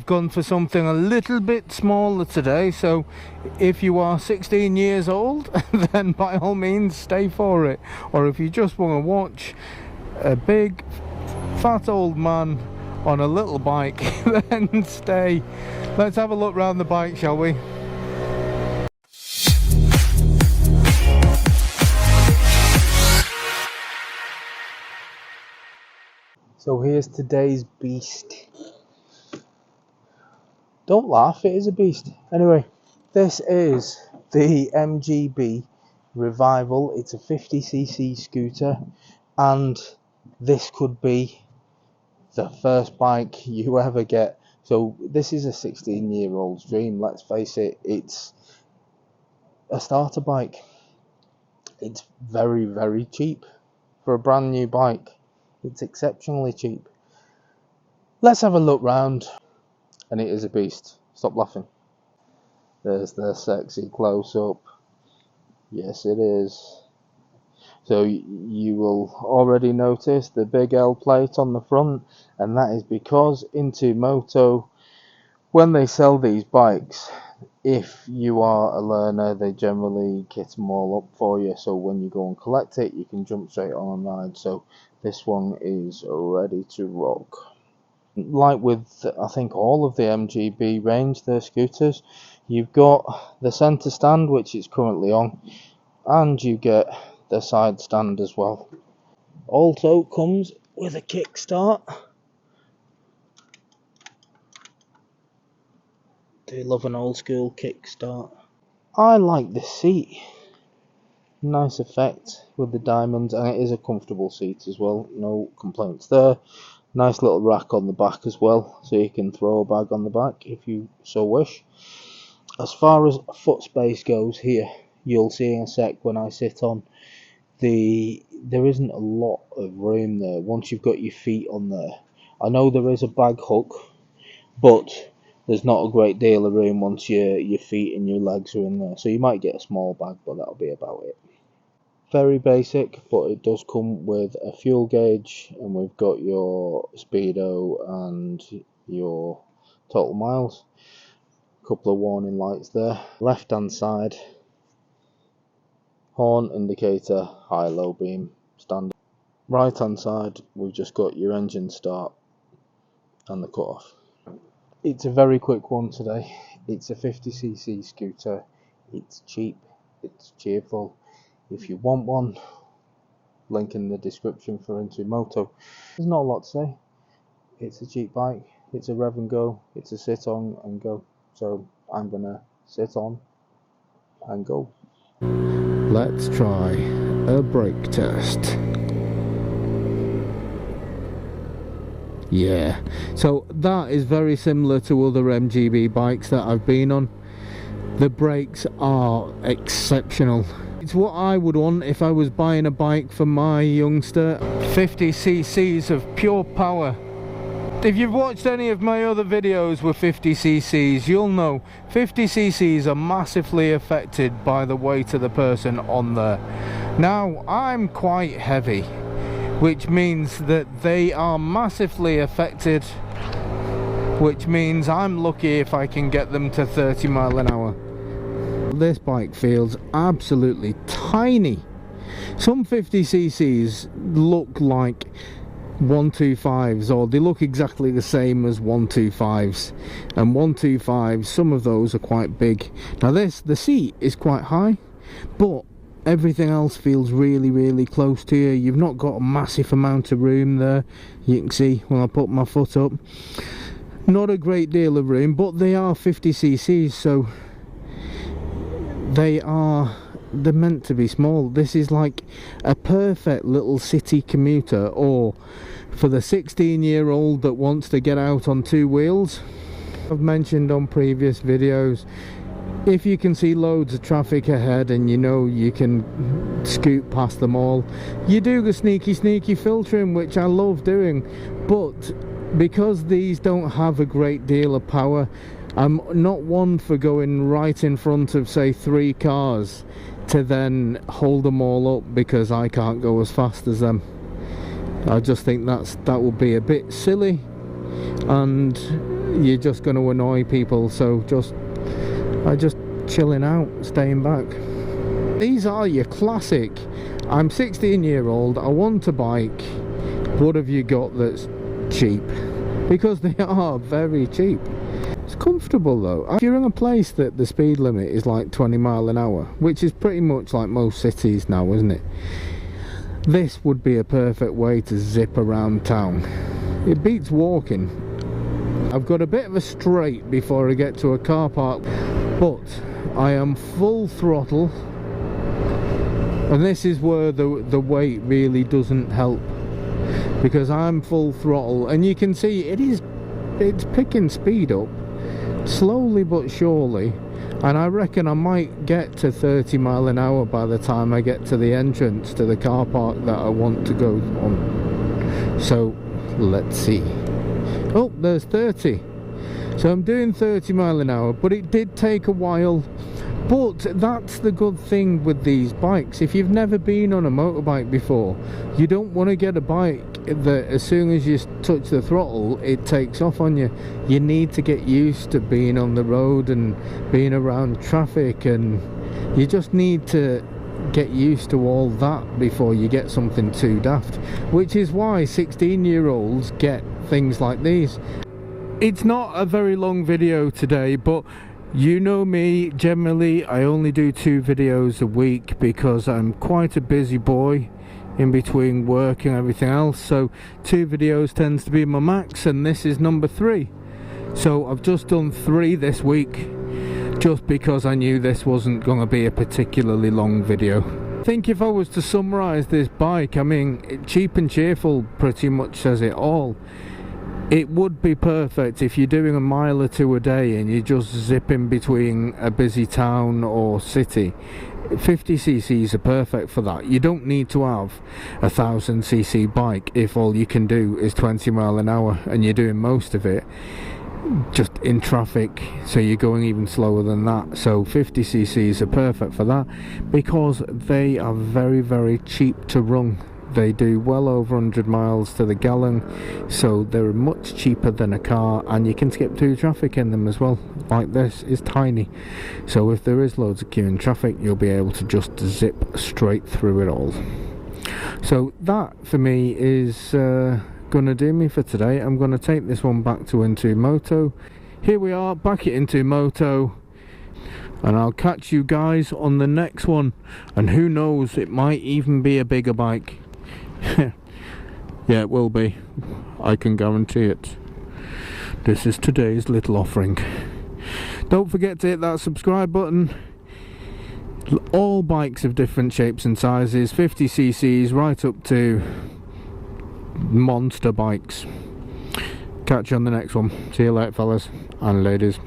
gone for something a little bit smaller today, so if you are 16 years old, then by all means stay for it. Or if you just want to watch a big fat old man on a little bike, then stay. Let's have a look round the bike, shall we? So here's today's beast. Don't laugh, it is a beast. Anyway, this is the MGB Revival. It's a 50cc scooter, and this could be the first bike you ever get. So this is a 16-year-old's dream, let's face it. It's a starter bike. It's very, very cheap for a brand new bike. It's exceptionally cheap. Let's have a look round, and it is a beast. Stop laughing. There's the sexy close-up. Yes, it is. So you will already notice the big L plate on the front, and that is because into Moto, when they sell these bikes, if you are a learner, they generally kit them all up for you, so when you go and collect it, you can jump straight on and ride. So this one is ready to rock. Like with, I think, all of the MGB range, their scooters, you've got the centre stand, which it's currently on, and you get the side stand as well. Also comes with a kickstart. They love an old school kickstart. I like the seat. Nice effect with the diamonds, and it is a comfortable seat as well. No complaints there. Nice little rack on the back as well, so you can throw a bag on the back if you so wish. As far as foot space goes here, you'll see in a sec when I sit on, there isn't a lot of room there once you've got your feet on there. I know there is a bag hook, but there's not a great deal of room once your feet and your legs are in there. So you might get a small bag, but that'll be about it. Very basic, but it does come with a fuel gauge, and we've got your speedo and your total miles. A couple of warning lights there. Left hand side, horn indicator, high low beam, standard. Right hand side, we've just got your engine start and the cut-off. It's a very quick one today. It's a 50cc scooter. It's cheap, it's cheerful. If you want one, link in the description for Into Moto. There's not a lot to say. It's a cheap bike, it's a rev and go, it's a sit on and go. So I'm gonna sit on and go. Let's try a brake test. Yeah, so that is very similar to other MGB bikes that I've been on. The brakes are exceptional. It's what I would want if I was buying a bike for my youngster. 50cc's of pure power. If you've watched any of my other videos with 50cc's, you'll know 50cc's are massively affected by the weight of the person on there. Now, I'm quite heavy, which means that they are massively affected, which means I'm lucky if I can get them to 30 miles an hour. This bike feels absolutely tiny. Some 50cc's look like 125s, or they look exactly the same as 125s, and 125s, some of those are quite big. Now the seat is quite high, but everything else feels really, really close to you. You've not got a massive amount of room there. You can see when I put my foot up, not a great deal of room, but they are 50cc's, so they're meant to be small. This is like a perfect little city commuter, or for the 16-year-old that wants to get out on two wheels. I've mentioned on previous videos, if you can see loads of traffic ahead and you know you can scoot past them all, you do the sneaky filtering, which I love doing. But because these don't have a great deal of power, I'm not one for going right in front of, say, 3 cars to then hold them all up because I can't go as fast as them. I just think that would be a bit silly, and you're just going to annoy people, so I just chilling out, staying back. These are your classic, I'm 16-year-old, I want a bike, what have you got that's cheap? Because they are very cheap. It's comfortable though. If you're in a place that the speed limit is like 20 miles an hour, which is pretty much like most cities now, isn't it? This would be a perfect way to zip around town. It beats walking. I've got a bit of a straight before I get to a car park, but I am full throttle, and this is where the weight really doesn't help, because I'm full throttle, and you can see it's picking speed up slowly but surely, and I reckon I might get to 30 miles an hour by the time I get to the entrance to the car park that I want to go on. So let's see. Oh, there's 30. So I'm doing 30 miles an hour, but it did take a while. But that's the good thing with these bikes. If you've never been on a motorbike before, you don't want to get a bike that as soon as you touch the throttle, it takes off on you. You need to get used to being on the road and being around traffic, and you just need to get used to all that before you get something too daft, which is why 16-year-olds get things like these. It's not a very long video today, but you know me, generally I only do 2 videos a week because I'm quite a busy boy in between work and everything else, so 2 videos tends to be my max, and this is number 3. So I've just done 3 this week just because I knew this wasn't going to be a particularly long video. I think if I was to summarise this bike, I mean, cheap and cheerful pretty much says it all. It would be perfect if you're doing a mile or 2 a day and you're just zipping between a busy town or city. 50cc's are perfect for that. You don't need to have a 1000cc bike if all you can do is 20 miles an hour and you're doing most of it just in traffic, so you're going even slower than that. So 50cc's are perfect for that because they are very, very cheap to run. They do well over 100 miles to the gallon, so they're much cheaper than a car, and you can skip through traffic in them as well. Like this is tiny, so if there is loads of queue in traffic, you'll be able to just zip straight through it all. So that for me is gonna do me for today. I'm gonna take this one back to Moto. Here we are back at Moto, and I'll catch you guys on the next one, and who knows, it might even be a bigger bike. Yeah, it will be, I can guarantee it. This is today's little offering. Don't forget to hit that subscribe button. All bikes of different shapes and sizes, 50cc's right up to monster bikes. Catch you on the next one. See you later, fellas and ladies.